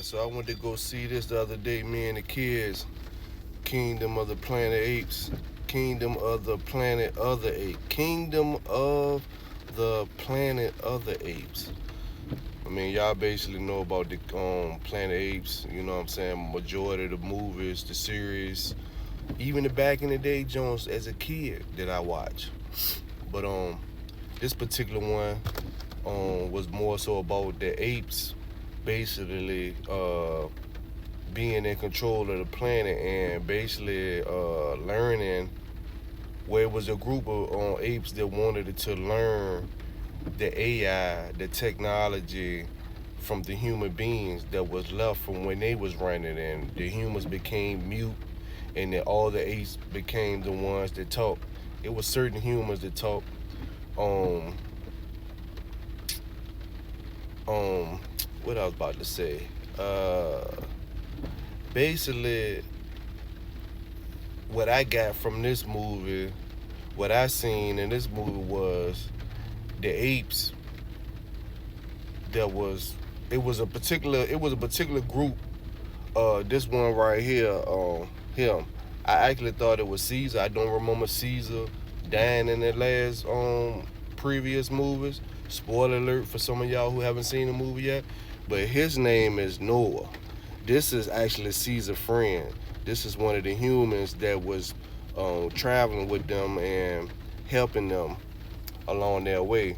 So I went to go see this the other day, me and the kids. Kingdom of the Planet Apes. Kingdom of the Planet of the Apes. Kingdom of the Planet of the Apes. I mean, y'all basically know about the Planet Apes. You know what I'm saying? Majority of the movies, the series, even the back in the day Jones as a kid that I watch. But this particular one was more so about the apes basically being in control of the planet and basically learning where it was a group of apes that wanted to learn the AI, the technology from the human beings that was left from when they was running, and the humans became mute, and then all the apes became the ones that talk. It was certain humans that talk. Um, what I was about to say. Basically, what I got from this movie, what I seen in this movie was the apes. It was a particular group. This one right here, him. I actually thought it was Caesar. I don't remember Caesar dying in the last previous movies. Spoiler alert for some of y'all who haven't seen the movie yet. But his name is Noah. This is actually Caesar's friend. This is one of the humans that was traveling with them and helping them along their way.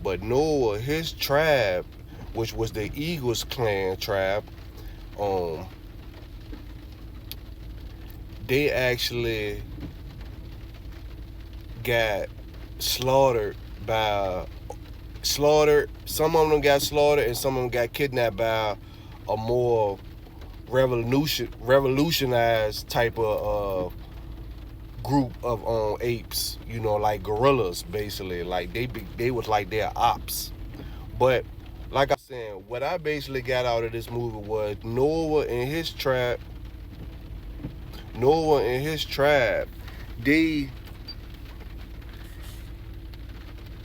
But Noah, his tribe, which was the Eagles clan tribe, um, they actually got slaughtered by slaughtered. Some of them got slaughtered, and some of them got kidnapped by a more revolutionized type of group of apes. You know, like gorillas, basically. Like they was like their ops. But like I was saying, what I basically got out of this movie was Noah and his tribe. Noah and his tribe, they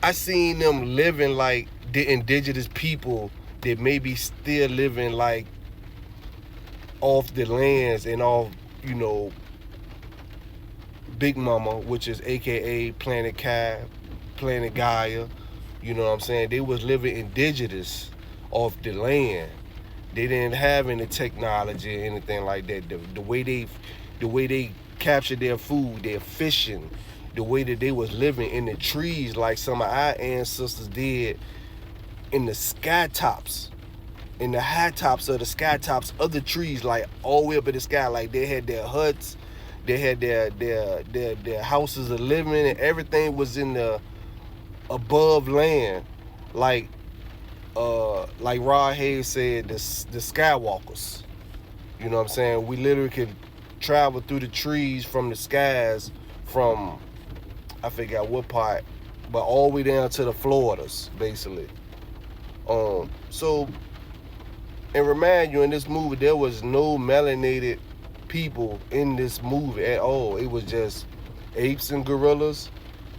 I seen them living like the indigenous people that maybe still living like off the lands and off, you know, Big Mama, which is AKA Planet Kai, Planet Gaia. You know what I'm saying? They was living indigenous off the land. They didn't have any technology or anything like that. The way they captured their food, their fishing, the way that they was living in the trees like some of our ancestors did in the sky tops, in the high tops of the sky tops of the trees, like all the way up in the sky. Like they had their huts, they had their houses of living, and everything was in the above land, like Rod Hayes said, the skywalkers. You know what I'm saying? We literally could travel through the trees from the skies from, I forgot what part, but all the way down to the Floridas, basically. So, and remind you, in this movie, there was no melanated people in this movie at all. It was just apes and gorillas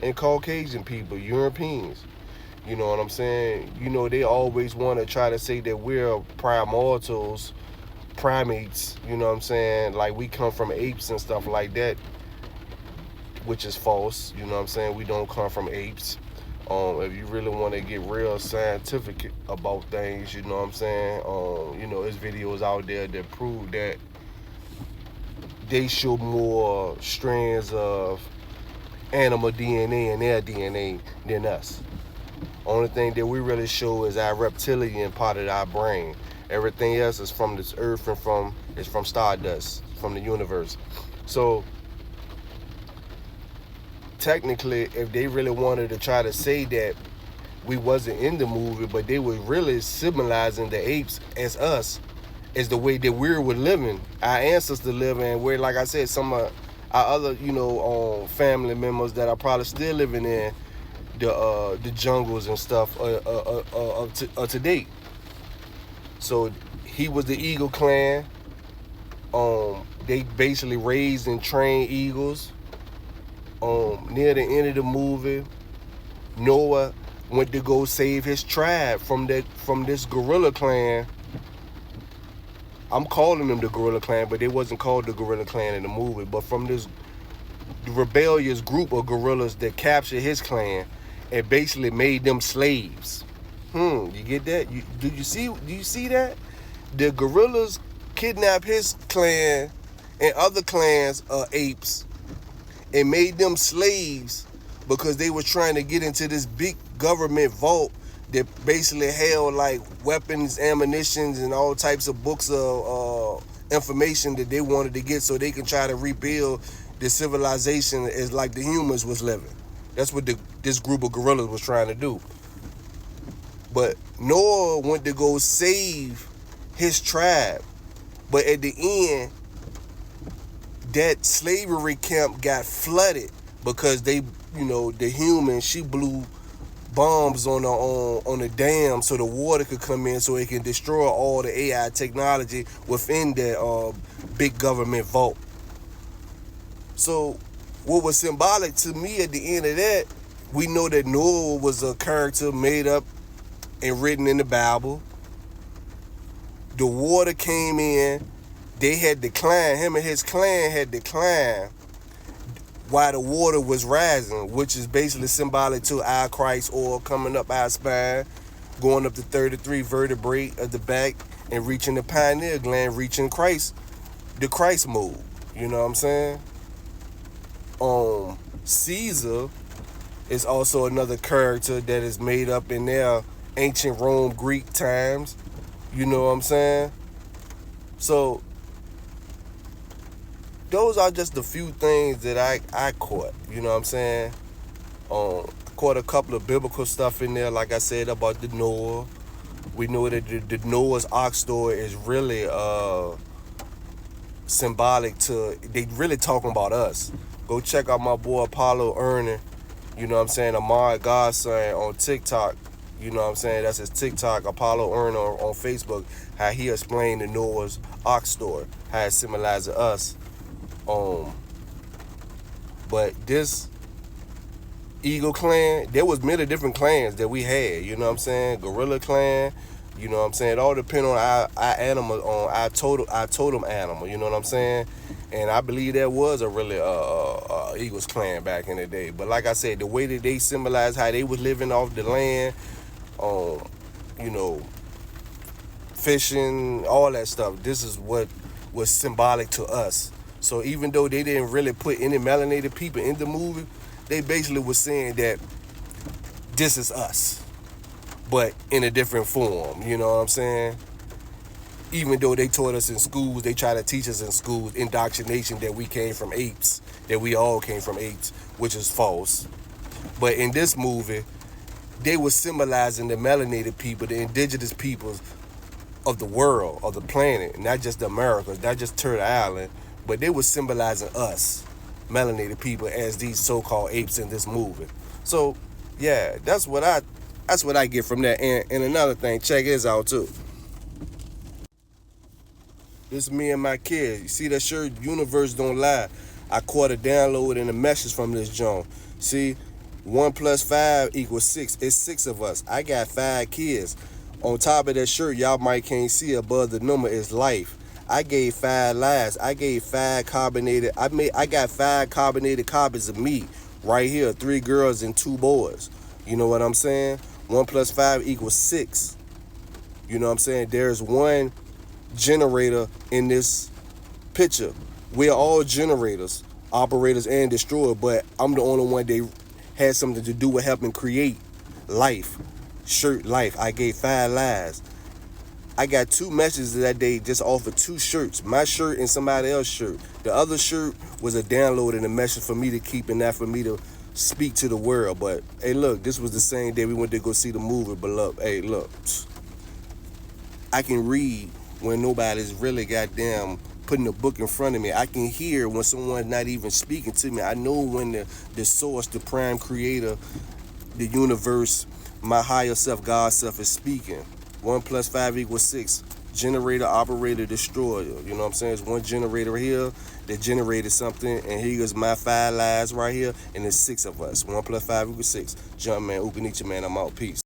and Caucasian people, Europeans. You know what I'm saying? You know, they always want to try to say that we're primordials, primates, you know what I'm saying? Like we come from apes and stuff like that, which is false. You know what I'm saying? We don't come from apes. If you really want to get real scientific about things, you know what I'm saying? You know, there's videos out there that prove that they show more strands of animal DNA in their DNA than us. Only thing that we really show is our reptilian part of our brain. Everything else is from this earth and from stardust, from the universe. So technically, if they really wanted to try to say that we wasn't in the movie, but they were really symbolizing the apes as us, as the way that we were living, our ancestors living, and where, like I said, some of our other, you know, family members that are probably still living in the jungles and stuff to date. So he was the Eagle clan. They basically raised and trained eagles. Near the end of the movie, Noah went to go save his tribe from this gorilla clan I'm calling them the Gorilla Clan, but they wasn't called the Gorilla Clan in the movie. But from this rebellious group of gorillas that captured his clan and basically made them slaves. You get that? Do you see that? The gorillas kidnapped his clan and other clans of apes and made them slaves because they were trying to get into this big government vault that basically held like weapons, ammunitions, and all types of books of information that they wanted to get so they can try to rebuild the civilization as like the humans was living. That's what this group of gorillas was trying to do. But Noah went to go save his tribe. But at the end, that slavery camp got flooded because they, the humans, she blew bombs on the dam so the water could come in so it can destroy all the AI technology within that big government vault. So what was symbolic to me at the end of that, we know that Noah was a character made up and written in the Bible. The water came in. They had declined. Him and his clan had declined while the water was rising, which is basically symbolic to our Christ oil coming up our spine, going up the 33 vertebrae of the back and reaching the pineal gland, reaching Christ, the Christ mode. You know what I'm saying? Caesar is also another character that is made up in their ancient Rome, Greek times. You know what I'm saying? So those are just the few things that I caught. You know what I'm saying? I caught a couple of biblical stuff in there, like I said, about the Noah. We know that the Noah's Ark story is really symbolic to, they really talking about us. Go check out my boy Apollo Erning, you know what I'm saying, Amari Godson on TikTok. You know what I'm saying? That's his TikTok, Apollo Erning on Facebook, how he explained the Noah's Ark story, how it symbolizes us. But this Eagle Clan, there was many different clans that we had, you know what I'm saying? Gorilla Clan, you know what I'm saying? It all depends on our animal, on our totem animal, you know what I'm saying? And I believe there was a really Eagles Clan back in the day. But like I said, the way that they symbolize how they was living off the land, fishing, all that stuff, this is what was symbolic to us. So even though they didn't really put any melanated people in the movie, they basically was saying that this is us, but in a different form, you know what I'm saying? Even though they taught us in schools, they try to teach us in schools, indoctrination, that we came from apes, that we all came from apes, which is false. But in this movie, they were symbolizing the melanated people, the indigenous peoples of the world, of the planet, not just the Americas, not just Turtle Island, but they were symbolizing us, melanated people, as these so-called apes in this movie. So, yeah, that's what I get from that. And another thing, check this out too. This is me and my kids. You see that shirt, Universe Don't Lie? I caught a download and a message from this joint. See, 1 + 5 = 6. It's 6 of us. I got 5 kids. On top of that shirt, y'all might can't see above the number is life. I gave 5 lives. I gave 5 carbonated. I got 5 carbonated copies of me right here. 3 girls and 2 boys. You know what I'm saying? 1 + 5 = 6. You know what I'm saying? There's one generator in this picture. We're all generators, operators, and destroyers, but I'm the only one that had something to do with helping create life. Shirt life. I gave 5 lives. I got 2 messages that day just off of 2 shirts. My shirt and somebody else's shirt. The other shirt was a download and a message for me to keep, and not for me to speak to the world. But hey, look, this was the same day we went to go see the movie. But look, hey, look, I can read when nobody's really goddamn putting a book in front of me. I can hear when someone's not even speaking to me. I know when the source, the prime creator, the universe, my higher self, God self, is speaking. 1 + 5 = 6. Generator, operator, destroyer. You know what I'm saying? It's one generator here that generated something, and here's my 5 lives right here, and there's 6 of us. 1 + 5 = 6. Jumpman, Upanicha, man, I'm out. Peace.